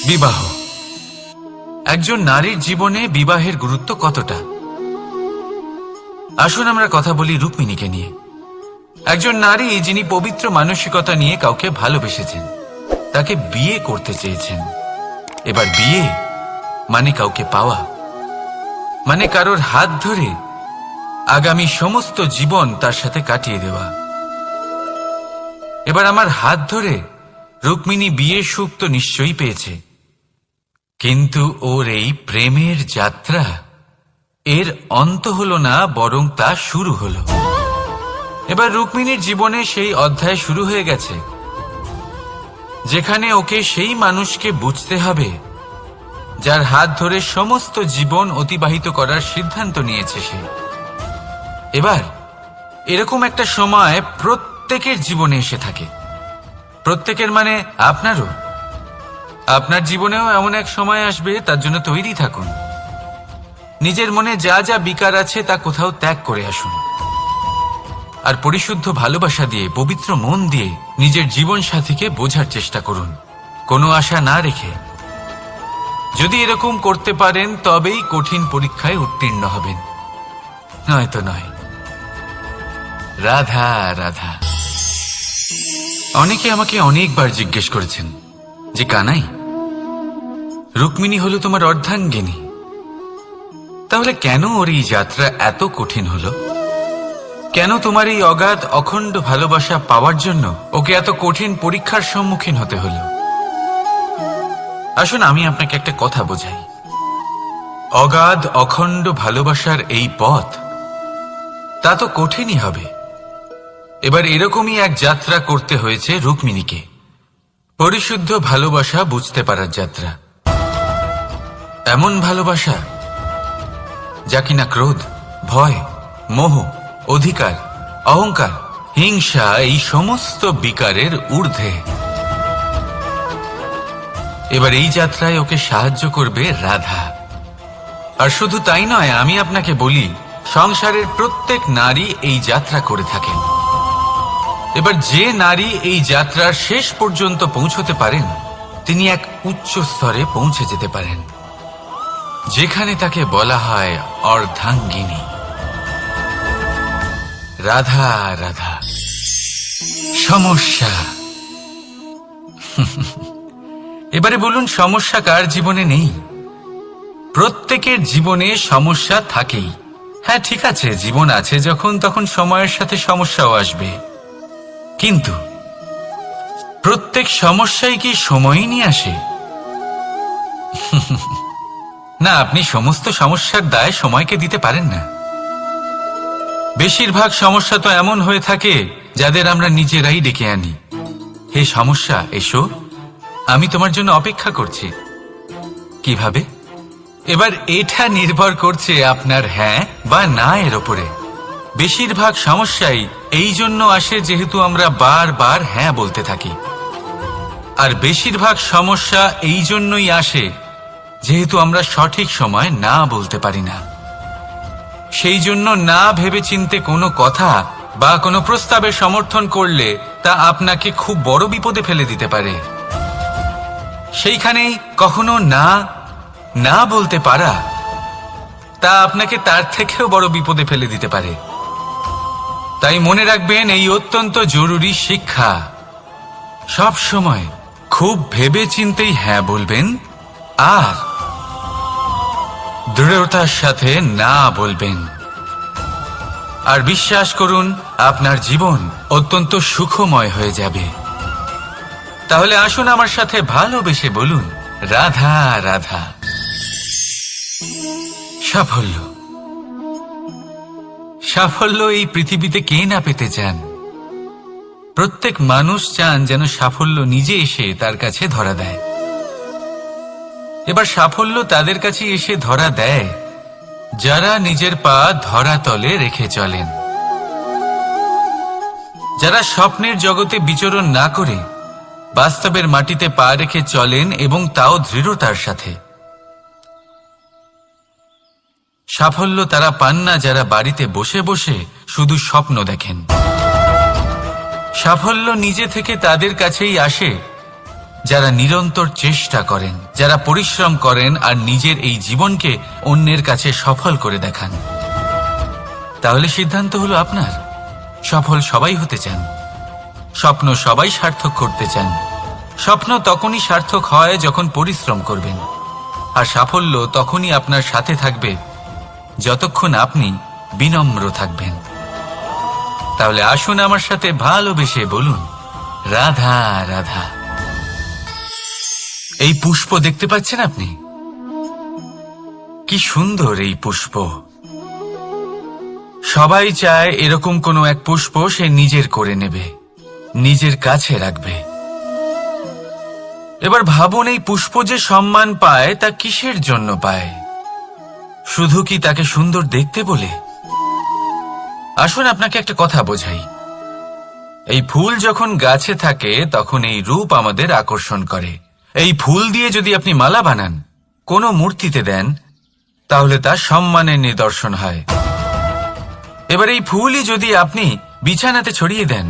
বিবাহ। একজন নারীর জীবনে বিবাহের গুরুত্ব কতটা? আসুন আমরা কথা বলি রুক্মিণীকে নিয়ে। একজন নারী যিনি পবিত্র মানসিকতা নিয়ে কাউকে ভালোবেসেছেন, তাকে বিয়ে করতে চেয়েছেন। এবার বিয়ে মানে কাউকে পাওয়া, মানে কারোর হাত ধরে আগামী সমস্ত জীবন তার সাথে কাটিয়ে দেওয়া। এবার আমার হাত ধরে রুক্মিণী বিয়ের সুখ তো নিশ্চয়ই পেয়েছে, কিন্তু ওর এই প্রেমের যাত্রা এর অন্ত হলো না, বরং তা শুরু হলো। এবার রুক্মিণীর জীবনে সেই অধ্যায় শুরু হয়ে গেছে যেখানে ওকে সেই মানুষকে বুঝতে হবে যার হাত ধরে সমস্ত জীবন অতিবাহিত করার সিদ্ধান্ত নিয়েছে সে। এবার এরকম একটা সময় প্রত্যেকের জীবনে এসে থাকে। প্রত্যেকের মানে আপনারও। আপনার জীবনেও এমন এক সময় আসবে, তার জন্য তৈরি থাকুন। নিজের মনে যা যা বিকার আছে তা কোথাও ত্যাগ করে আসুন, আর পরিশুদ্ধ ভালোবাসা দিয়ে, পবিত্র মন দিয়ে নিজের জীবন সাথীকে বোঝার চেষ্টা করুন, কোনো আশা না রেখে। যদি এরকম করতে পারেন তবেই কঠিন পরীক্ষায় উত্তীর্ণ হবেন, নয়তো নয়। রাধা রাধা। অনেকে আমাকে অনেকবার জিজ্ঞেস করেছেন যে কানাই, রুক্মিণী হলো তোমার অর্ধাঙ্গিনী, তাহলে কেন ওর এই যাত্রা এত কঠিন হলো? কেন তোমার এই অগাধ অখণ্ড ভালোবাসা পাওয়ার জন্য ওকে এত কঠিন পরীক্ষার সম্মুখীন হতে হলো? আসুন আমি আপনাকে একটা কথা বোঝাই। অগাধ অখণ্ড ভালোবাসার এই পথ তা তো কঠিনই হবে। এবার এরকমই এক যাত্রা করতে হয়েছে রুক্মিণীকে, পরিশুদ্ধ ভালোবাসা বুঝতে পারার যাত্রা। এমন ভালোবাসা যা কিনা ক্রোধ, ভয়, মোহ, অধিকার, অহংকার, হিংসা এই সমস্ত বিকারের ঊর্ধ্বে। এবার এই যাত্রায় ওকে সাহায্য করবে রাধা। আর শুধু তাই নয়, আমি আপনাকে বলি, সংসারের প্রত্যেক নারী এই যাত্রা করে থাকেন। এবার যে নারী এই যাত্রার শেষ পর্যন্ত পৌঁছতে পারেন, তিনি এক উচ্চ স্তরে পৌঁছে যেতে পারেন, যেখানে তাকে বলা হয় অর্ধাঙ্গিনী। রাধা রাধা। সমস্যা। এবারে বলুন, সমস্যা কার জীবনে নেই? প্রত্যেকের জীবনে সমস্যা থাকেই। হ্যাঁ ঠিক আছে, জীবন আছে যখন, তখন সময়ের সাথে সমস্যাও আসবে, কিন্তু প্রত্যেক সমস্যাই কি সময়ই নিয়ে আসে? না, আপনি সমস্ত সমস্যার দায় সময়কে দিতে পারেন না। বেশিরভাগ সমস্যা তো এমন হয়ে থাকে যাদের আমরা নিজেরাই ডেকে আনি। হে সমস্যা, এসো, আমি তোমার জন্য অপেক্ষা করছি। কিভাবে? এবার এটা নির্ভর করছে আপনার হ্যাঁ বা না এর ওপরে। বেশিরভাগ সমস্যাই এই জন্য আসে যেহেতু আমরা বারবার হ্যাঁ বলতে থাকি, আর বেশিরভাগ সমস্যা এই জন্যই আসে যেহেতু আমরা সঠিক সময় না বলতে পারি না। সেই জন্য না ভেবে চিন্তে কোনো কথা বা কোনো প্রস্তাবের সমর্থন করলে তা আপনাকে খুব বড় বিপদে ফেলে দিতে পারে। সেইখানেই কখনো না না বলতে পারা তা আপনাকে তার থেকেও বড় বিপদে ফেলে দিতে পারে। তাই মনে রাখবেন এই অত্যন্ত জরুরি শিক্ষা, সব সময় খুব ভেবে চিন্তেই হ্যাঁ বলবেন আর দৃঢ়তার সাথে না বলবেন। আর বিশ্বাস করুন, আপনার জীবন অত্যন্ত সুখময় হয়ে যাবে। তাহলে আসুন আমার সাথে ভালোবেসে বলুন, রাধা রাধা। সাফল্য। সাফল্য এই পৃথিবীতে কে না পেতে চান? প্রত্যেক মানুষ চান যেন সাফল্য নিজে এসে তার কাছে ধরা দেয়। এবার সাফল্য তাদের কাছে এসে ধরা দেয় যারা নিজের পা ধরাতলে রেখে চলেন, যারা স্বপ্নের জগতে বিচরণ না করে বাস্তবের মাটিতে পা রেখে চলেন এবং তাও দৃঢ়তার সাথে। সাফল্য তারা পান না যারা বাড়িতে বসে বসে শুধু স্বপ্ন দেখেন। সাফল্য নিজে থেকে তাদের কাছেই আসে যারা নিরন্তর চেষ্টা করেন, যারা পরিশ্রম করেন আর নিজের এই জীবনকে অন্যের কাছে সফল করে দেখান। তাহলে সিদ্ধান্ত হলো আপনার। সফল সবাই হতে চান, স্বপ্ন সবাই সার্থক করতে চান। স্বপ্ন তখনই সার্থক হয় যখন পরিশ্রম করবেন, আর সাফল্য তখনই আপনার সাথে থাকবে যতক্ষণ আপনি বিনম্র থাকবেন। তাহলে আসুন আমার সাথে ভালোবেসে বলুন, রাধা রাধা। এই পুষ্প দেখতে পাচ্ছেন আপনি? কি সুন্দর এই পুষ্প। সবাই চায় এরকম কোনো এক পুষ্প সে নিজের করে নেবে, নিজের কাছে রাখবে। এবার ভাবুন, এই পুষ্প যে সম্মান পায় তা কিসের জন্য পায়? শুধু কি তাকে সুন্দর দেখতে বলে? আসুন আপনাকে একটা কথা বোঝাই। এই ফুল যখন গাছে থাকে তখন এই রূপ আমাদের আকর্ষণ করে। এই ফুল দিয়ে যদি আপনি মালা বানান, কোনো মূর্তিতে দেন, তাহলে তা সম্মানের নিদর্শন হয়। এবার এই ফুলই যদি আপনি বিছানাতে ছড়িয়ে দেন,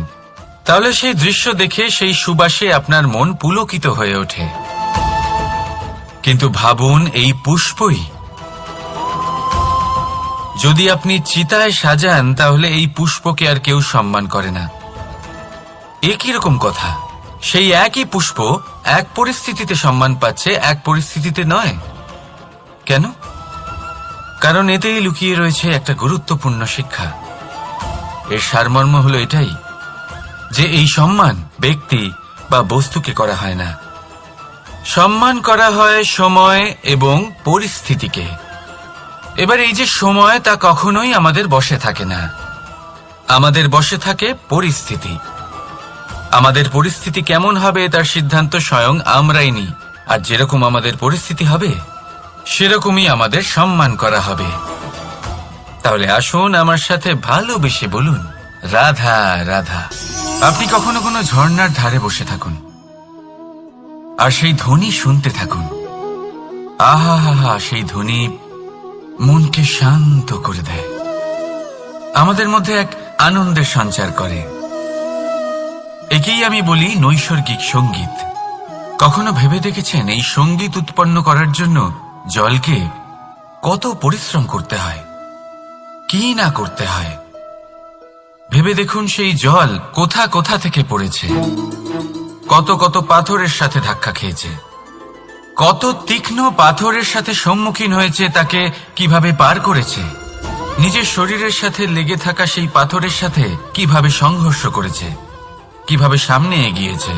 তাহলে সেই দৃশ্য দেখে সেই সুবাসে আপনার মন পুলকিত হয়ে ওঠে। কিন্তু ভাবুন, এই পুষ্পই যদি আপনি চিতায় সাজান, তাহলে এই পুষ্পকে আর কেউ সম্মান করে না। এ কিরকম কথা? সেই একই পুষ্প এক পরিস্থিতিতে সম্মান পাচ্ছে, এক পরিস্থিতিতে নয়। কেন? কারণ এতেই লুকিয়ে রয়েছে একটা গুরুত্বপূর্ণ শিক্ষা। এর সারমর্ম হলো এটাই যে এই সম্মান ব্যক্তি বা বস্তুকে করা হয় না, সম্মান করা হয় সময় এবং পরিস্থিতিকে। এবার এই যে সময়, তা কখনোই আমাদের বশে থাকে না। আমাদের বশে থাকে পরিস্থিতি। আমাদের পরিস্থিতি কেমন হবে তার সিদ্ধান্ত স্বয়ং আমরাই নিই। আর যেরকম আমাদের পরিস্থিতি হবে সেরকমই আমাদের সম্মান করা হবে। তাহলে আসুন আমার সাথে ভালোবেসে বলুন, রাধা রাধা। আপনি কখনো কোনো ঝর্ণার ধারে বসে থাকুন আর সেই ধ্বনি শুনতে থাকুন। আহা হা হা, সেই ধ্বনি মনকে শান্ত করে দেয়, আমাদের মধ্যে এক আনন্দের সঞ্চার করে। একেই আমি বলি নৈসর্গিক সঙ্গীত। কখনো ভেবে দেখেছেন এই সঙ্গীত উৎপন্ন করার জন্য জলকে কত পরিশ্রম করতে হয়, কি না করতে হয়? ভেবে দেখুন, সেই জল কোথা কোথা থেকে পড়েছে, কত কত পাথরের সাথে ধাক্কা খেয়েছে, কত তীক্ষ্ণ পাথরের সাথে সম্মুখীন হয়েছে, তাকে কিভাবে পার করেছে, নিজের শরীরের সাথে লেগে থাকা সেই পাথরের সাথে কিভাবে সংঘর্ষ করেছে, কিভাবে সামনে এগিয়েছে।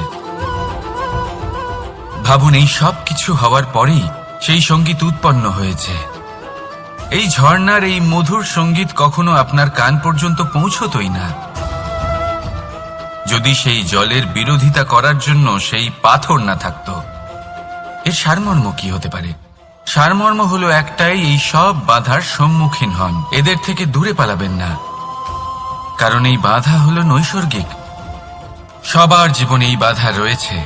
ভাবুন, এই সব কিছু হওয়ার পরেই সেই সঙ্গীত উৎপন্ন হয়েছে। এই ঝর্ণার এই মধুর সঙ্গীত কখনো আপনার কান পর্যন্ত পৌঁছতই না যদি সেই জলের বিরোধিতা করার জন্য সেই পাথর না থাকত। এর সারমর্ম কি হতে পারে? সারমর্ম হলো একটাই, এই সব বাধার সম্মুখীন হন, এদের থেকে দূরে পালাবেন না। কারণ এই বাধা হলো নৈসর্গিক। সবার জীবনে এই বাধা রয়েছে,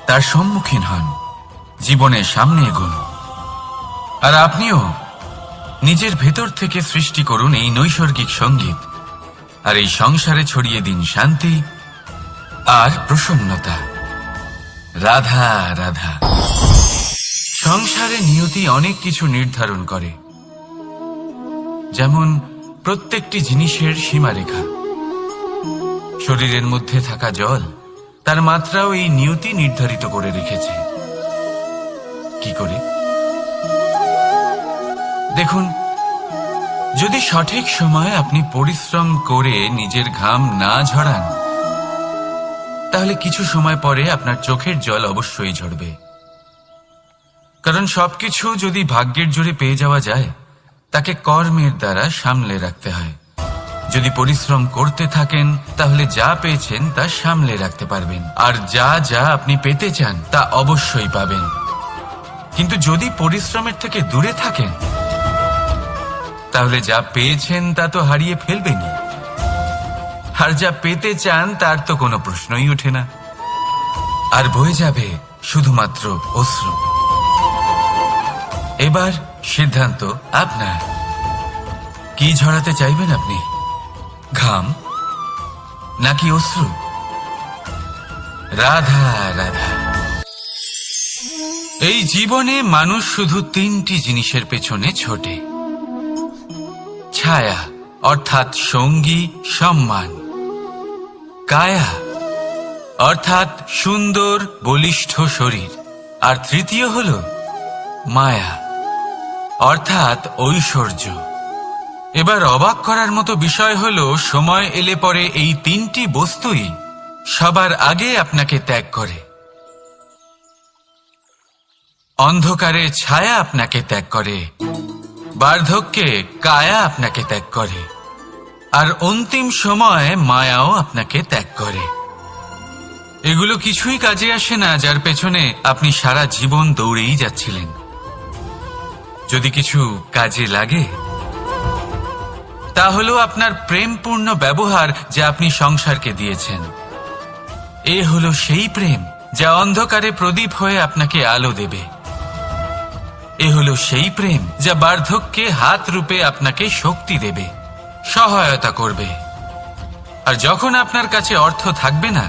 তার সম্মুখীন হন, জীবনের সামনে এগোন। আর আপনিও নিজের ভেতর থেকে সৃষ্টি করুন এই নৈসর্গিক সঙ্গীত, আর এই সংসারে ছড়িয়ে দিন শান্তি আর প্রসন্নতা। রাধা রাধা। সংসারে নিয়তি অনেক কিছু নির্ধারণ করে, যেমন প্রত্যেকটি জিনিসের সীমারেখা। শরীরের মধ্যে থাকা জল, তার মাত্রাও এই নিয়তি নির্ধারিত করে রেখেছে। কি করে? দেখুন, যদি সঠিক সময়ে আপনি পরিশ্রম করে নিজের ঘাম না ঝরান, তাহলে কিছু সময় পরে আপনার চোখের জল অবশ্যই ঝরবে। কারণ সবকিছু যদি ভাগ্যের জোরে পেয়ে যাওয়া যায়, তাকে কর্মের দ্বারা সামলে রাখতে হয়। যদি পরিশ্রম করতে থাকেন, তাহলে যা পেয়েছেন তা সামলে রাখতে পারবেন, আর যা যা আপনি পেতে চান তা অবশ্যই পাবেন। কিন্তু যদি পরিশ্রমের থেকে দূরে থাকেন, তাহলে যা পেয়েছেন তা তো হারিয়ে ফেলবেনই, আর যা পেতে চান তার তো কোনো প্রশ্নই ওঠে না, আর বয়ে যাবে শুধুমাত্র অশ্রু। এবার সিদ্ধান্ত আপনার। কি ঝরাতে চাইবেন আপনি? ঘাম নাকি অশ্রু? রাধা রাধা। এই জীবনে মানুষ শুধু তিনটি জিনিসের পেছনে ছোটে: ছায়া অর্থাৎ সঙ্গী সম্মান, কায়া অর্থাৎ সুন্দর বলিষ্ঠ শরীর, আর তৃতীয় হল মায়া অর্থাৎ ঐশ্বর্য। এবার অবাক করার মতো বিষয় হলো, সময় এলে পরে এই তিনটি বস্তুই সবার আগে আপনাকে ত্যাগ করে। অন্ধকারে ছায়া আপনাকে ত্যাগ করে, বার্ধক্যে কায়া আপনাকে ত্যাগ করে, আর অন্তিম সময়ে মায়াও আপনাকে ত্যাগ করে। এগুলো কিছুই কাজে আসে না যার পেছনে আপনি সারা জীবন দৌড়েই যাচ্ছিলেন। যদি কিছু কাজে লাগে তা হলো আপনার প্রেমপূর্ণ ব্যবহার যা আপনি সংসারকে দিয়েছেন। এ হলো সেই প্রেম যা অন্ধকারে প্রদীপ হয়ে আপনাকে আলো দেবে। এ হলো সেই প্রেম যা বার্ধক্যে হাত রূপে আপনাকে শক্তি দেবে, সহায়তা করবে। আর যখন আপনার কাছে অর্থ থাকবে না,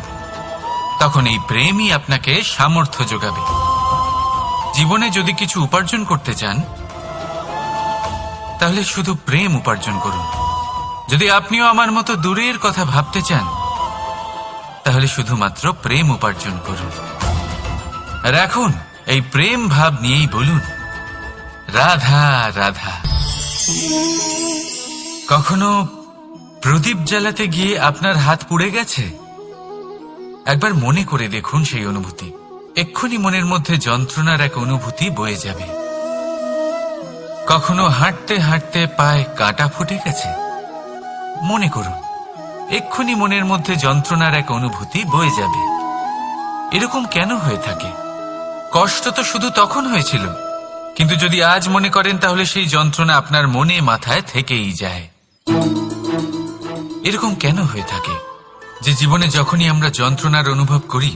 তখন এই প্রেমই আপনাকে সামর্থ্য যোগাবে। জীবনে যদি কিছু উপার্জন করতে চান তাহলে শুধু প্রেম উপার্জন করুন। যদি আপনিও আমার মতো দূরের কথা ভাবতে চান তাহলে শুধুমাত্র প্রেম উপার্জন করুন। আর এখন এই প্রেম ভাব নিয়েই বলুন, রাধা রাধা। কখনো প্রদীপ জ্বালাতে গিয়ে আপনার হাত পুড়ে গেছে? একবার মনে করে দেখুন সেই অনুভূতি। এক্ষুনি মনের মধ্যে যন্ত্রণার এক অনুভূতি বয়ে যাবে। কখনো হাঁটতে হাঁটতে পায়ে কাঁটা ফুটে গেছে? মনে করুন, এক্ষুনি মনের মধ্যে যন্ত্রণার এক অনুভূতি বয়ে যাবে। এরকম কেন হয়ে থাকে? কষ্ট তো শুধু তখন হয়েছিল, কিন্তু যদি আজ মনে করেন তাহলে সেই যন্ত্রণা আপনার মনে মাথায় থেকেই যায়। এরকম কেন হয়ে থাকে যে জীবনে যখনই আমরা যন্ত্রণার অনুভব করি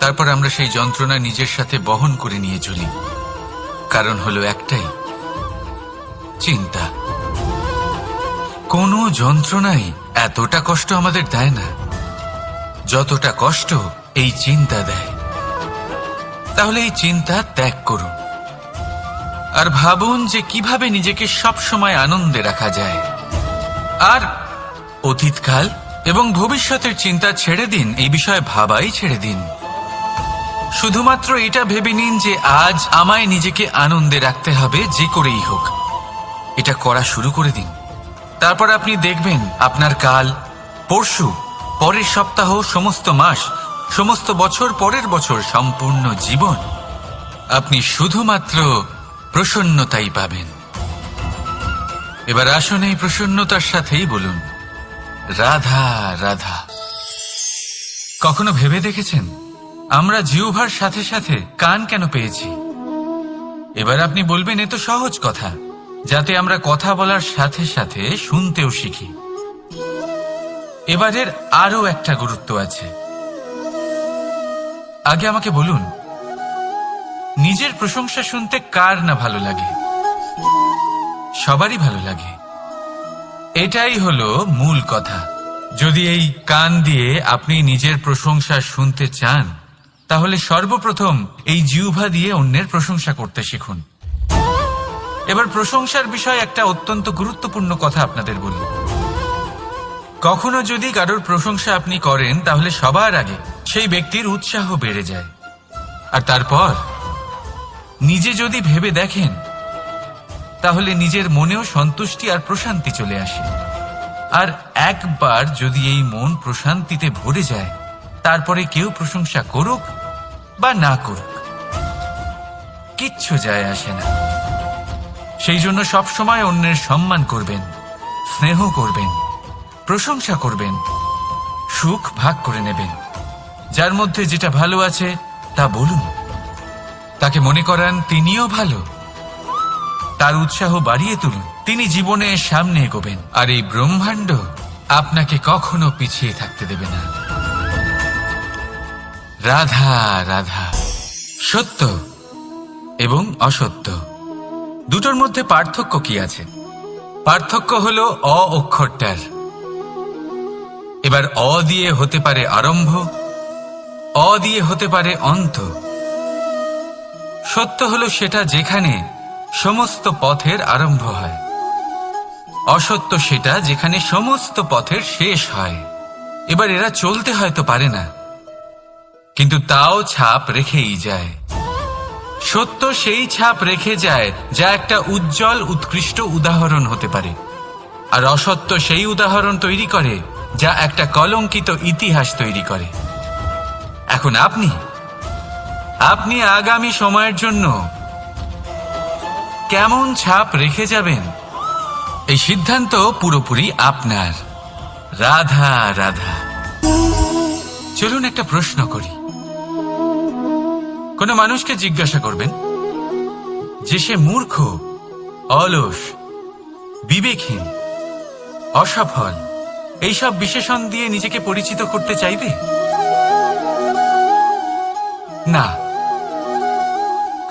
তারপর আমরা সেই যন্ত্রণা নিজের সাথে বহন করে নিয়ে চলি? কারণ হলো একটাই, চিন্তা। কোনো যন্ত্রণাই এতটা কষ্ট আমাদের দেয় না যতটা কষ্ট এই চিন্তা দেয়। তাহলে এই চিন্তা ত্যাগ করুন আর ভাবুন যে কিভাবে নিজেকে সব সময় আনন্দে রাখা যায়। আর অতীতকাল এবং ভবিষ্যতের চিন্তা ছেড়ে দিন, এই বিষয়ে ভাবাই ছেড়ে দিন। শুধুমাত্র এটা ভেবে নিন যে আজ আমায় নিজেকে আনন্দে রাখতে হবে যে করেই হোক। এটা করা শুরু করে দিন। তারপর আপনি দেখবেন আপনার কাল, পরশু, পরের সপ্তাহ, সমস্ত মাস, সমস্ত বছর, পরের বছর, সম্পূর্ণ জীবন আপনি শুধুমাত্র প্রসন্নতাই পাবেন। এবার আসুন এই প্রসন্নতার সাথেই বলুন, রাধা রাধা। কখনো ভেবে দেখেছেন আমরা জিহ্বার সাথে সাথে কান কেন পেয়েছি? এবার আপনি বলবেন, এ তো সহজ কথা, যাতে আমরা কথা বলার সাথে সাথে শুনতেও শিখি। এবারের আরো একটা গুরুত্ব আছে। আগে আমাকে বলুন, নিজের প্রশংসা শুনতে কার না ভালো লাগে? সবারই ভালো লাগে। এটাই হলো মূল কথা। যদি এই কান দিয়ে আপনি নিজের প্রশংসা শুনতে চান তাহলে সর্বপ্রথম এই জিহ্বা দিয়ে অন্যের প্রশংসা করতে শিখুন। এবার প্রশংসার বিষয়ে একটা অত্যন্ত গুরুত্বপূর্ণ কথা আপনাদের বলি। কখনো যদি কারোর প্রশংসা আপনি করেন তাহলে সবার আগে সেই ব্যক্তির উৎসাহ বেড়ে যায়। আর তারপর নিজে যদি ভেবে দেখেন তাহলে নিজের মনেও সন্তুষ্টি আর প্রশান্তি চলে আসে। আর একবার যদি এই মন প্রশান্তিতে ভরে যায় তারপরে কেউ প্রশংসা করুক বা না করুক কিচ্ছু যায় আসে না। সেই জন্য সবসময় অন্যের সম্মান করবেন, স্নেহ করবেন, প্রশংসা করবেন, সুখ ভাগ করে নেবেন। যার মধ্যে যেটা ভালো আছে তা বলুন, তাকে মনে করান তিনিও ভালো, তার উৎসাহ বাড়িয়ে তুলুন। তিনি জীবনে সামনে এগোবেন আর এই ব্রহ্মাণ্ড আপনাকে কখনো পিছিয়ে থাকতে দেবে না। রাধা রাধা। সত্য এবং অসত্য দুটোর মধ্যে পার্থক্য কি আছে? পার্থক্য হলো অ অক্ষরটার। এবার অ দিয়ে হতে পারে আরম্ভ, অ দিয়ে হতে পারে অন্ত, সত্য হলো সেটা যেখানে সমস্ত পথের আরম্ভ হয়, অসত্য সেটা যেখানে সমস্ত পথের শেষ হয়। এবার এরা চলতে হয়তো পারে না, কিন্তু তাও ছাপ রেখেই যায়। সত্য সেই ছাপ রেখে যায় যা একটা উজ্জ্বল উৎকৃষ্ট উদাহরণ হতে পারে, আর অসত্য সেই উদাহরণ তৈরি করে যা একটা কলঙ্কিত ইতিহাস তৈরি করে। এখন আপনি আগামী সময়ের জন্য কেমন ছাপ রেখে যাবেন, এই সিদ্ধান্ত পুরোপুরি আপনার। রাধা রাধা। চলুন একটা প্রশ্ন করি। কোনো মানুষকে জিজ্ঞাসা করবেন যে সে মূর্খ, অলস, বিবেকহীন, অসফল এইসব বিশেষণ দিয়ে নিজেকে পরিচিত করতে চাইবে? না।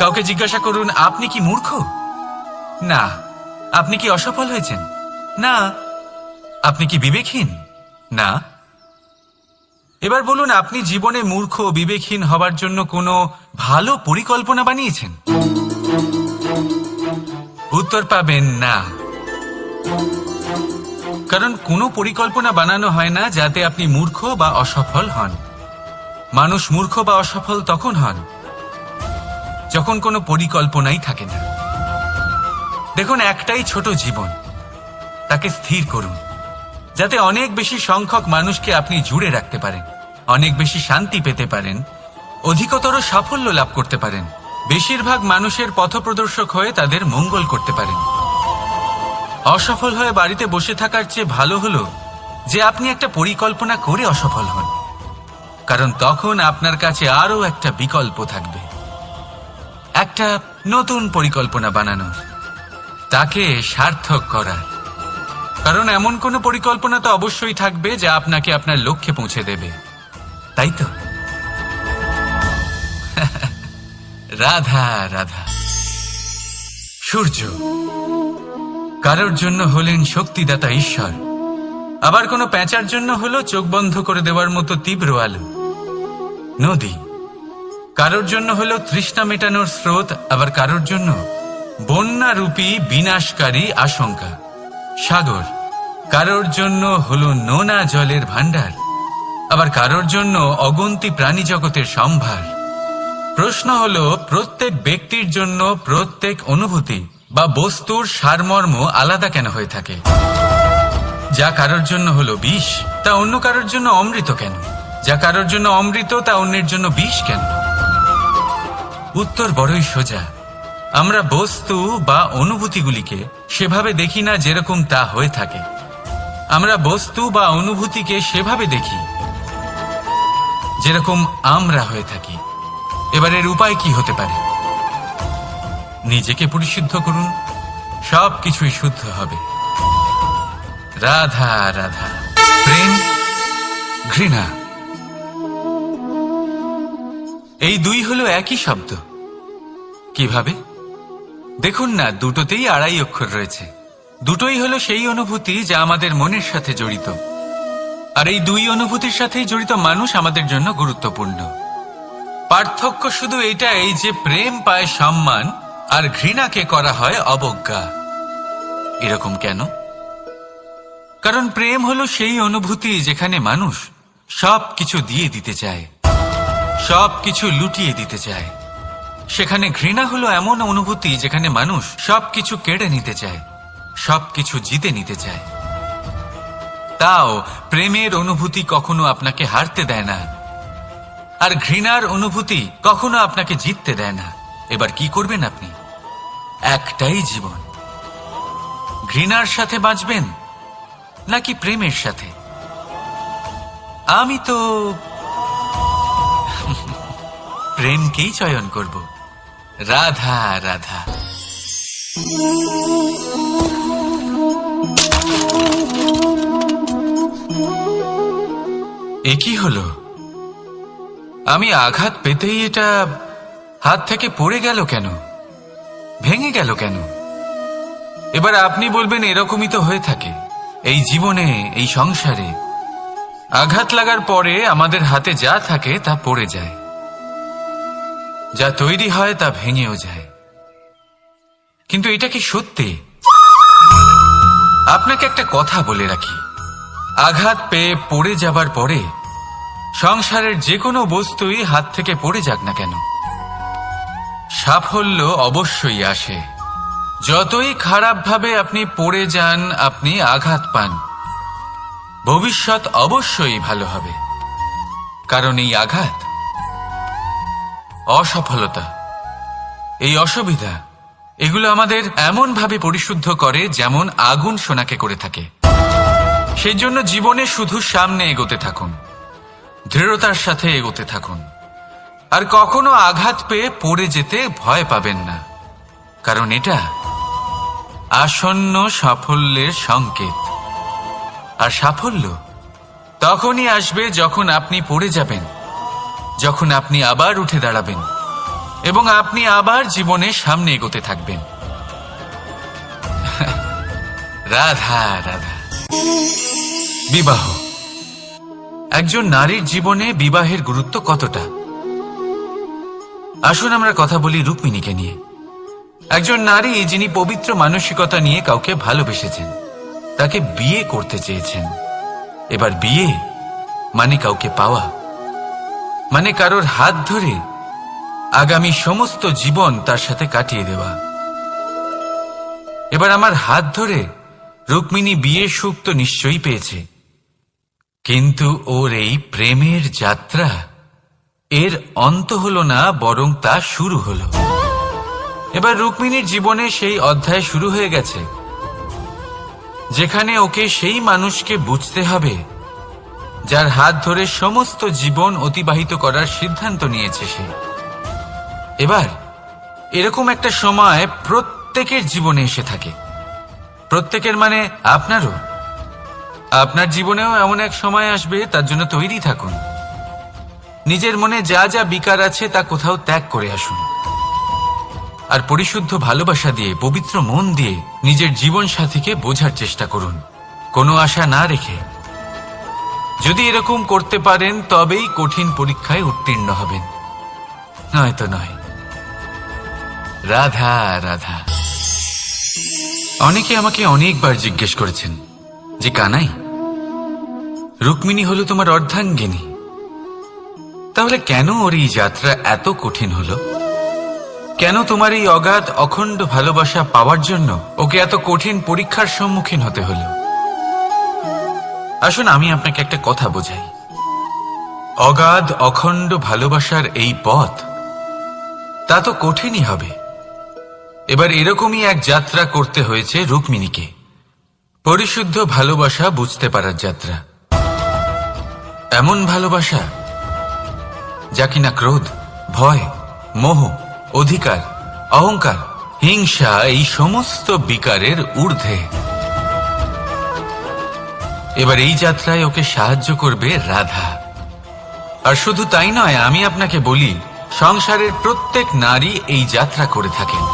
কাউকে জিজ্ঞাসা করুন আপনি কি মূর্খ? না। আপনি কি অসফল হয়েছেন? না। আপনি কি বিবেকহীন? না। এবার বলুন আপনি জীবনে মূর্খ ও বিবেকহীন হবার জন্য কোনো ভালো পরিকল্পনা বানিয়েছেন? উত্তর পাবেন না। কারণ কোনো পরিকল্পনা বানানো হয় না যাতে আপনি মূর্খ বা অসফল হন। মানুষ মূর্খ বা অসফল তখন হন যখন কোনো পরিকল্পনাই থাকে না। দেখুন, একটাই ছোট জীবন, তাকে স্থির করুন যাতে অনেক বেশি সংখ্যক মানুষকে আপনি জুড়ে রাখতে পারেন, অনেক বেশি শান্তি পেতে পারেন, অধিকতর সাফল্য লাভ করতে পারেন, বেশিরভাগ মানুষের পথপ্রদর্শক হয়ে তাদের মঙ্গল করতে পারেন। অসফল হয়ে বাড়িতে বসে থাকার চেয়ে ভালো হলো যে আপনি একটা পরিকল্পনা করে অসফল হন, কারণ তখন আপনার কাছে আরও একটা বিকল্প থাকবে, একটা নতুন পরিকল্পনা বানানোর, তাকে সার্থক করার। কারণ এমন কোনো পরিকল্পনা তো অবশ্যই থাকবে যা আপনাকে আপনার লক্ষ্যে পৌঁছে দেবে, তাই তো? রাধা রাধা। সূর্য কারোর জন্য হলেন শক্তিদাতা ঈশ্বর, আবার কোনো প্যাঁচার জন্য হলো চোখ বন্ধ করে দেওয়ার মতো তীব্র আলো। নদী কারোর জন্য হলো তৃষ্ণা মেটানোর স্রোত, আবার কারোর জন্য বন্যারূপী বিনাশকারী আশঙ্কা। সাগর কারোর জন্য হলো নোনা জলের ভাণ্ডার, আবার কারোর জন্য অগন্তি প্রাণী জগতের সম্ভার। প্রশ্ন হলো প্রত্যেক ব্যক্তির জন্য প্রত্যেক অনুভূতি বা বস্তুর সারমর্ম আলাদা কেন হয়ে থাকে? যা কারোর জন্য হলো বিষ তা অন্য কারোর জন্য অমৃত কেন? যা কারোর জন্য অমৃত তা অন্যের জন্য বিষ কেন? উত্তর বড়ই সোজা। আমরা বস্তু বা অনুভূতিগুলিকে সেভাবে দেখি না যেরকম তা হয়ে থাকে। আমরা বস্তু বা অনুভূতিকে সেভাবে দেখি যেরকম আমরা হয়ে থাকি। এবার এর উপায় কি হতে পারে? নিজেকে পরিশুদ্ধ করুন, সব কিছুই শুদ্ধ হবে। রাধা রাধা। প্রেম, ঘৃণা, এই দুই হলো একই শব্দ। কিভাবে? দেখুন না, দুটোতেই আড়াই অক্ষর রয়েছে। দুটোই হলো সেই অনুভূতি যা আমাদের মনের সাথে জড়িত, আর এই দুই অনুভূতির সাথেই জড়িত মানুষ আমাদের জন্য গুরুত্বপূর্ণ। পার্থক্য শুধু এটাই যে প্রেম পায় সম্মান আর ঘৃণাকে করা হয় অবজ্ঞা। এরকম কেন? কারণ প্রেম হলো সেই অনুভূতি যেখানে মানুষ সব কিছু দিয়ে দিতে চায়, সব কিছু লুটিয়ে দিতে চায়। সেখানে ঘৃণা হলো এমন অনুভূতি যেখানে মানুষ সবকিছু কেড়ে নিতে চায়, সবকিছু জিতে নিতে চায়। তাও প্রেমের অনুভূতি কখনো আপনাকে হারতে দেয় না, আর ঘৃণার অনুভূতি কখনো আপনাকে জিততে দেয় না। এবার কি করবেন আপনি? একটাই জীবন, ঘৃণার সাথে বাঁচবেন নাকি প্রেমের সাথে? আমি তো প্রেমকেই চয়ন করব। রাধা রাধা। এ কি হলো? আমি আঘাত পেতেই এটা হাত থেকে পড়ে গেল কেন, ভেঙে গেল কেন? এবার আপনি বলবেন এরকমই তো হয়ে থাকে এই জীবনে, এই সংসারে। আঘাত লাগার পরে আমাদের হাতে যা থাকে তা পড়ে যায়। যা তৈরি হয় তা ভেঙেও যায়। কিন্তু এটা কি সত্যি? আপনাকে একটা কথা বলে রাখি, আঘাত পেয়ে পড়ে যাবার পরে সংসারের যে কোনো বস্তুই হাত থেকে পড়ে যাক না কেন, সাফল্য অবশ্যই আসে। যতই খারাপভাবে আপনি পড়ে যান, আপনি আঘাত পান, ভবিষ্যৎ অবশ্যই ভালো হবে। কারণ এই আঘাত, অসফলতা, এই অসুবিধা, এগুলো আমাদের এমন ভাবে পরিশুদ্ধ করে যেমন আগুন সোনাকে করে থাকে। সেই জন্য জীবনে শুধু সামনে এগোতে থাকুন, দৃঢ়তার সাথে এগোতে থাকুন, আর কখনো আঘাত পেয়ে পড়ে যেতে ভয় পাবেন না। কারণ এটা আসন্ন সাফল্যের সংকেত। আর সাফল্য তখনই আসবে যখন আপনি পড়ে যাবেন, যখন আপনি আবার উঠে দাঁড়াবেন এবং আপনি আবার জীবনে সামনে এগোতে থাকবেন। রাধা রাধা। বিবাহ, একজন নারীর জীবনে বিবাহের গুরুত্ব কতটা? আসুন আমরা কথা বলি রুক্মিণীকে নিয়ে। একজন নারী যিনি পবিত্র মানসিকতা নিয়ে কাউকে ভালোবেসেছেন, তাকে বিয়ে করতে চেয়েছেন। এবার বিয়ে মানে কাউকে পাওয়া, মানে কারোর হাত ধরে আগামী সমস্ত জীবন তার সাথে কাটিয়ে দেওয়া। এবার আমার হাত ধরে রুক্মিণী বিয়ের সুখ তো নিশ্চয়ই পেয়েছে, কিন্তু ওর এই প্রেমের যাত্রা, এর অন্ত হলো না, বরং তা শুরু হলো। এবার রুক্মিণীর জীবনে সেই অধ্যায় শুরু হয়ে গেছে যেখানে ওকে সেই মানুষকে বুঝতে হবে যার হাত ধরে সমস্ত জীবন অতিবাহিত করার সিদ্ধান্ত নিয়েছে সে। এবার এরকম একটা সময় প্রত্যেকের জীবনে এসে থাকে। প্রত্যেকের মানে আপনারও। আপনার জীবনেও এমন এক সময় আসবে, তার জন্য তৈরি থাকুন। নিজের মনে যা যা বিকার আছে তা কোথাও ত্যাগ করে আসুন, আর পরিশুদ্ধ ভালোবাসা দিয়ে, পবিত্র মন দিয়ে নিজের জীবন সাথীকে বোঝার চেষ্টা করুন, কোনো আশা না রেখে। যদি এরকম করতে পারেন তবেই কঠিন পরীক্ষায় উত্তীর্ণ হবেন, নয়তো নয়। রাধা রাধা। অনেকে আমাকে অনেকবার জিজ্ঞেস করেছেন যে কানাই, রুক্মিণী হলো তোমার অর্ধাঙ্গিনী, তাহলে কেন ওর এই যাত্রা এত কঠিন হলো? কেন তোমার এই অগাধ অখণ্ড ভালোবাসা পাওয়ার জন্য ওকে এত কঠিন পরীক্ষার সম্মুখীন হতে হলো? আসুন আমি আপনাকে একটা কথা বোঝাই। অগাধ অখণ্ড ভালোবাসার এই পথ, তা তো কঠিনই হবে। এবার এরকমই এক যাত্রা করতে হয়েছে রুক্মিণীকে, পরিশুদ্ধ ভালোবাসা বুঝতে পারার যাত্রা। এমন ভালোবাসা যা কিনা ক্রোধ, ভয়, মোহ, অধিকার, অহংকার, হিংসা, এই সমস্ত বিকারের ঊর্ধ্বে। এবার এই যাত্রায় ওকে সাহায্য করবে রাধা। আর শুধু তাই নয়, আমি আপনাকে বলি, সংসারের প্রত্যেক নারী এই যাত্রা করে থাকেন।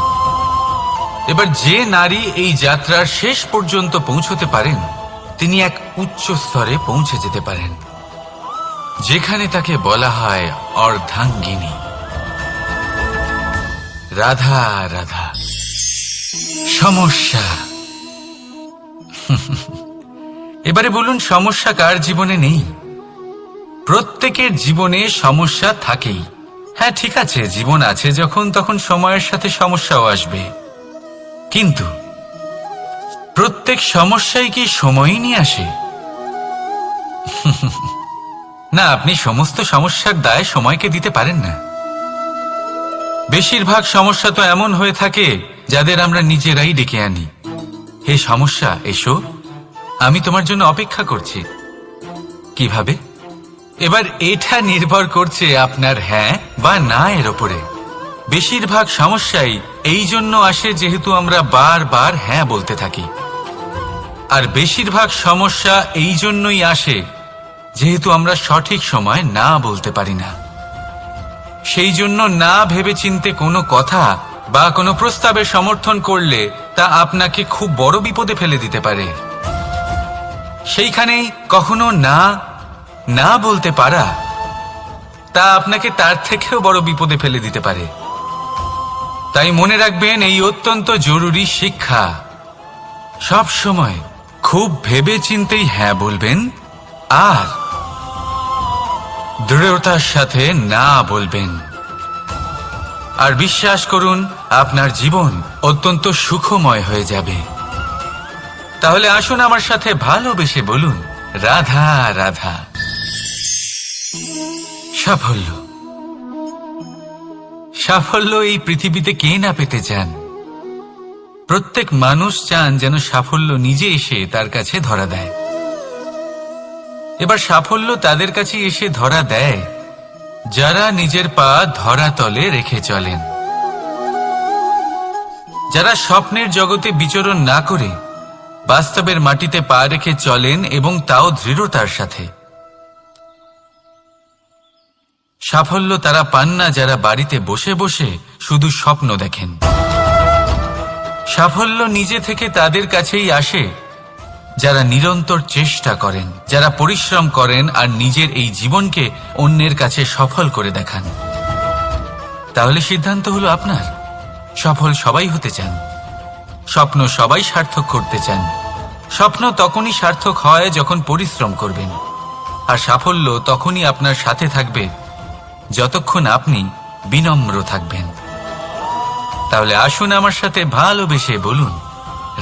এবার যে নারী এই যাত্রার শেষ পর্যন্ত পৌঁছতে পারেন, তিনি এক উচ্চ স্তরে পৌঁছে যেতে পারেন, যেখানে তাকে বলা হয় অর্ধাঙ্গিনী। রাধা রাধা। সমস্যা। এবারে বলুন, সমস্যা কার জীবনে নেই? প্রত্যেকের জীবনে সমস্যা থাকেই। হ্যাঁ ঠিক আছে, জীবন আছে যখন, তখন সময়ের সাথে সমস্যাও আসবে। কিন্তু প্রত্যেক সমস্যাই কি সময়ই নিয়ে আসে? না, আপনি সমস্ত সমস্যার দায় সময়কে দিতে পারেন না। বেশিরভাগ সমস্যা তো এমন হয়ে থাকে যাদের আমরা নিজেরাই ডেকে আনি। হে সমস্যা, এসো, আমি তোমার জন্য অপেক্ষা করছি। কিভাবে? এবার এটা নির্ভর করছে আপনার হ্যাঁ বা না এর ওপরে। বেশিরভাগ সমস্যাই এই জন্য আসে যেহেতু আমরা বারবার হ্যাঁ বলতে থাকি, আর বেশিরভাগ সমস্যা এই জন্যই আসে যেহেতু আমরা সঠিক সময় না বলতে পারি না। সেই জন্য না ভেবেচিন্তে কোনো কথা বা কোনো প্রস্তাবের সমর্থন করলে তা আপনাকে খুব বড় বিপদে ফেলে দিতে পারে। সেইখানেই কখনো না না বলতে পারা, তা আপনাকে তার থেকেও বড় বিপদে ফেলে দিতে পারে। তাই মনে রাখবেন, এই অত্যন্ত জরুরি শিক্ষা। সব সময় খুব ভেবে চিন্তেই হ্যাঁ বলবেন আর দৃঢ়তার সাথে না বলবেন। আর বিশ্বাস করুন, আপনার জীবন অত্যন্ত সুখময় হয়ে যাবে। তাহলে আসুন আমার সাথে ভালোবেসে বলুন, রাধা রাধা। সাফল্য, সাফল্য এই পৃথিবীতে কে না পেতে চান? প্রত্যেক মানুষ চান যেন সাফল্য নিজে এসে তার কাছে ধরা দেয়। এবার সাফল্য তাদের কাছে এসে ধরা দেয় যারা নিজের পা ধরাতলে রেখে চলেন, যারা স্বপ্নের জগতে বিচরণ না করে বাস্তবের মাটিতে পা রেখে চলেন এবং তাও দৃঢ়তার সাথে। সাফল্য তারা পান না যারা বাড়িতে বসে বসে শুধু স্বপ্ন দেখেন। সাফল্য নিজে থেকে তাদের কাছেই আসে যারা নিরন্তর চেষ্টা করেন, যারা পরিশ্রম করেন আর নিজের এই জীবনকে অন্যের কাছে সফল করে দেখান। তাহলে সিদ্ধান্ত হলো আপনার। সফল সবাই হতে চান, স্বপ্ন সবাই সার্থক করতে চান। স্বপ্ন তখনই সার্থক হয় যখন পরিশ্রম করবেন, আর সাফল্য তখনই আপনার সাথে থাকবে যতক্ষণ আপনি বিনম্র থাকবেন। তাহলে আসুন আমার সাথে ভালোবেসে বলুন,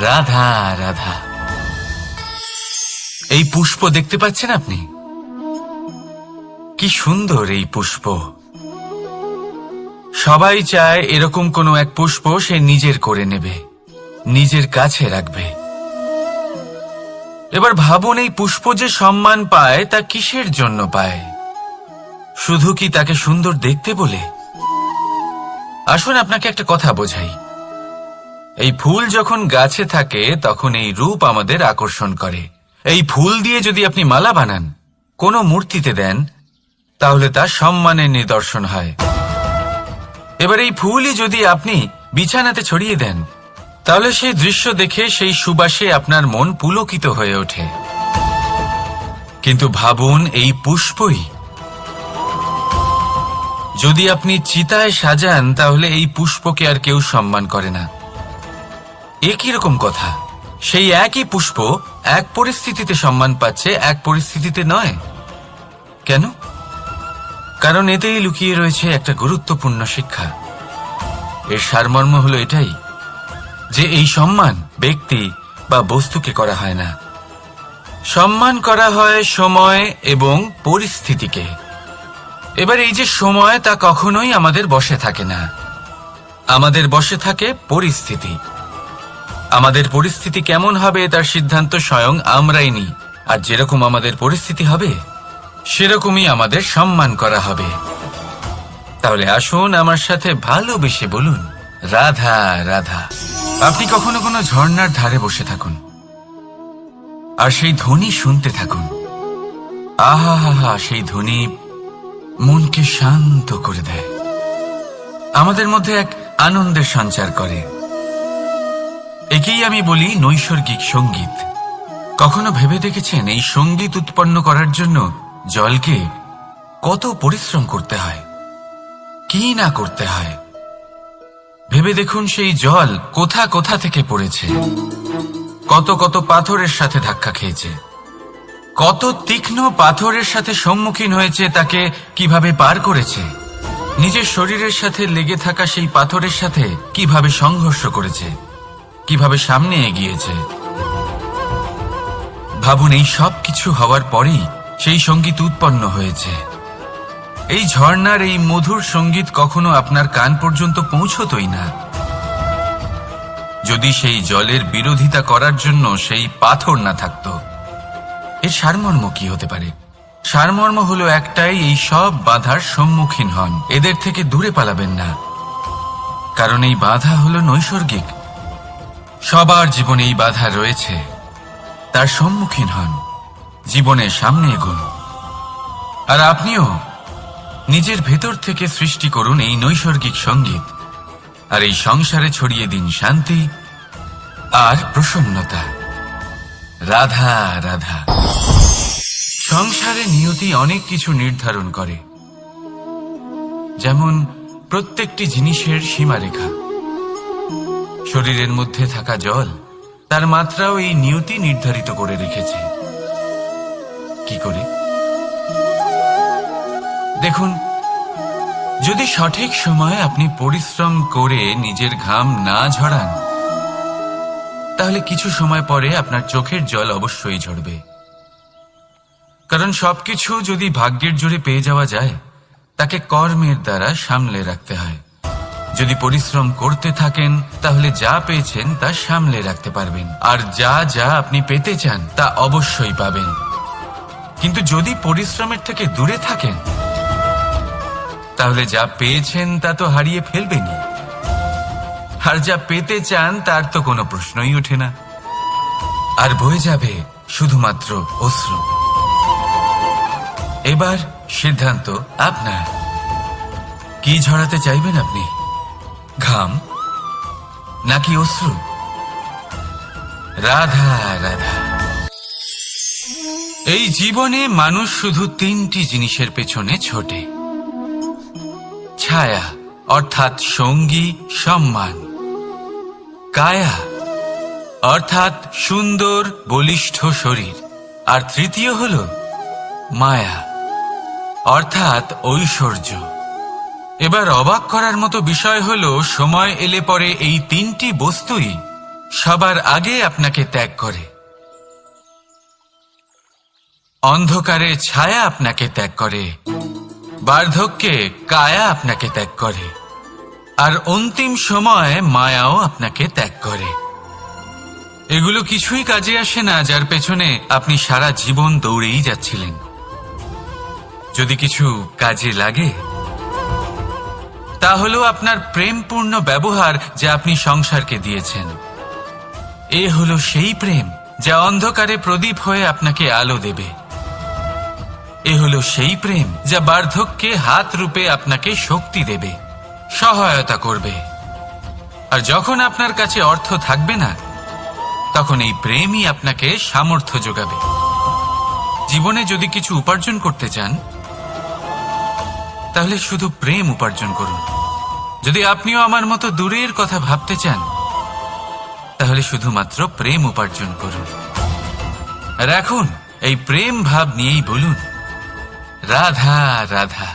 রাধা রাধা। এই পুষ্প দেখতে পাচ্ছেন আপনি? কি সুন্দর এই পুষ্প। সবাই চায় এরকম কোনো এক পুষ্প সে নিজের করে নেবে, নিজের কাছে রাখবে। এবার ভাবুন, এই পুষ্প যে সম্মান পায় তা কিসের জন্য পায়? শুধু কি তাকে সুন্দর দেখতে বলে? আসুন আপনাকে একটা কথা বোঝাই। এই ফুল যখন গাছে থাকে তখন এই রূপ আমাদের আকর্ষণ করে। এই ফুল দিয়ে যদি আপনি মালা বানান, কোনো মূর্তিতে দেন, তাহলে তা সম্মানের নিদর্শন হয়। এবার এই ফুলই যদি আপনি বিছানাতে ছড়িয়ে দেন, তাহলে সেই দৃশ্য দেখে সেই সুবাসে আপনার মন পুলকিত হয়ে ওঠে। কিন্তু ভাবুন, এই পুষ্পই যদি আপনি চিতায় সাজান, তাহলে এই পুষ্পকে আর কেউ সম্মান করে না। একই রকম কথা, সেই একই পুষ্প এক পরিস্থিতিতে সম্মান পাচ্ছে, এক পরিস্থিতিতে নয়। কেন? কারণ এতেই লুকিয়ে রয়েছে একটা গুরুত্বপূর্ণ শিক্ষা। এর সারমর্ম হলো এটাই যে এই সম্মান ব্যক্তি বা বস্তুকে করা হয় না, সম্মান করা হয় সময় এবং পরিস্থিতিকে। এবার এই যে সময়, তা কখনোই আমাদের বশে থাকে না। আমাদের বশে থাকে পরিস্থিতি। আমাদের পরিস্থিতি কেমন হবে তার সিদ্ধান্ত স্বয়ং আমরাই নিই, আর যেরকম আমাদের পরিস্থিতি হবে সেরকমই আমাদের সম্মান করা হবে। তাহলে আসুন আমার সাথে ভালোবেসে বলুন, রাধা রাধা। আপনি কখনো কোনো ঝর্ণার ধারে বসে থাকুন আর সেই ধ্বনি শুনতে থাকুন। আহা হা হা, সেই ধ্বনি মনকে শান্ত করে দেয়, আমাদের মধ্যে এক আনন্দের সঞ্চার করে। একেই আমি বলি নৈসর্গিক সঙ্গীত। কখনো ভেবে দেখেছেন এই সঙ্গীত উৎপন্ন করার জন্য জলকে কত পরিশ্রম করতে হয়, কি না করতে হয়? ভেবে দেখুন, সেই জল কোথা কোথা থেকে পড়েছে, কত কত পাথরের সাথে ধাক্কা খেয়েছে, কত তীক্ষ্ণ পাথরের সাথে সম্মুখীন হয়েছে, তাকে কিভাবে পার করেছে, নিজের শরীরের সাথে লেগে থাকা সেই পাথরের সাথে কিভাবে সংঘর্ষ করেছে, কিভাবে সামনে এগিয়েছে। ভাবুন, এই সব কিছু হওয়ার পরেই সেই সঙ্গীত উৎপন্ন হয়েছে। এই ঝর্ণার এই মধুর সঙ্গীত কখনো আপনার কান পর্যন্ত পৌঁছতই না যদি সেই জলের বিরোধিতা করার জন্য সেই পাথর না থাকত। এর সারমর্ম কি হতে পারে? সারমর্ম হলো একটাই, এই সব বাধার সম্মুখীন হন, এদের থেকে দূরে পালাবেন না। কারণ এই বাধা হলো নৈসর্গিক, সবার জীবনে এই বাধা রয়েছে। তার সম্মুখীন হন, জীবনের সামনে এগোন। আর আপনিও নিজের ভেতর থেকে সৃষ্টি করুন এই নৈসর্গিক সঙ্গীত, আর এই সংসারে ছড়িয়ে দিন শান্তি আর প্রসন্নতা। রাধা রাধা। সংসারে নিয়তি অনেক কিছু নির্ধারণ করে, যেমন প্রত্যেকটি জিনিসের সীমারেখা। শরীরের মধ্যে থাকা জল, তার মাত্রাও এই নিয়তি নির্ধারিত করে রেখেছে। কি করে? দেখুন, যদি সঠিক সময়ে আপনি পরিশ্রম করে নিজের ঘাম না ঝরান, তাহলে কিছু সময় পরে আপনার চোখের জল অবশ্যই ঝরবে। কারণ সবকিছু যদি ভাগ্যের জোরে পেয়ে যাওয়া যায়, তাকে কর্মের দ্বারা সামলে রাখতে হয়। যদি পরিশ্রম করতে থাকেন, তাহলে যা পেয়েছেন তা সামলে রাখতে পারবেন, আর যা যা আপনি পেতে চান তা অবশ্যই পাবেন। কিন্তু যদি পরিশ্রমের থেকে দূরে থাকেন, তাহলে যা পেয়েছেন তা তো হারিয়ে ফেলবেনই, আর যা পেতে চান তার তো কোনো প্রশ্নই ওঠে না, আর বয়ে যাবে শুধুমাত্র অশ্রু। এবার সিদ্ধান্ত আপনার। কি ঝরাতে চাইবেন আপনি? ঘাম নাকি অশ্রু? রাধা রাধা। এই জীবনে মানুষ শুধু তিনটি জিনিসের পেছনে ছোটে: ছায়া অর্থাৎ সঙ্গী সম্মান, কায়া অর্থাৎ সুন্দর বলিষ্ঠ শরীর, আর তৃতীয় হল মায়া অর্থাৎ ঐশ্বর্য। এবার অবাক করার মতো বিষয় হল, সময় এলে পরে এই তিনটি বস্তুই সবার আগে আপনাকে ত্যাগ করে। অন্ধকারে ছায়া আপনাকে ত্যাগ করে, বার্ধক্যে কায়া আপনাকে ত্যাগ করে, আর অন্তিম সময়ে মায়াও আপনাকে ত্যাগ করে। এগুলো কিছুই কাজে আসে না যার পেছনে আপনি সারা জীবন দৌড়েই যাচ্ছিলেন। যদি কিছু কাজে লাগে, তা হলো আপনার প্রেমপূর্ণ ব্যবহার যা আপনি সংসারকে দিয়েছেন। এ হলো সেই প্রেম যা অন্ধকারে প্রদীপ হয়ে আপনাকে আলো দেবে। এ হলো সেই প্রেম যা বার্ধক্যে হাত রূপে আপনাকে শক্তি দেবে, সহায়তা করবে। আর যখন আপনার কাছে অর্থ থাকবে না, তখন এই প্রেমই আপনাকে সামর্থ্য যোগাবে। জীবনে যদি কিছু উপার্জন করতে চান, তাহলে শুধু প্রেম উপার্জন করুন। যদি আপনিও আমার মতো দূরের কথা ভাবতে চান, তাহলে শুধুমাত্র প্রেম উপার্জন করুন। আর এখন এই প্রেম ভাব নিয়েই বলুন, রাধা রাধা।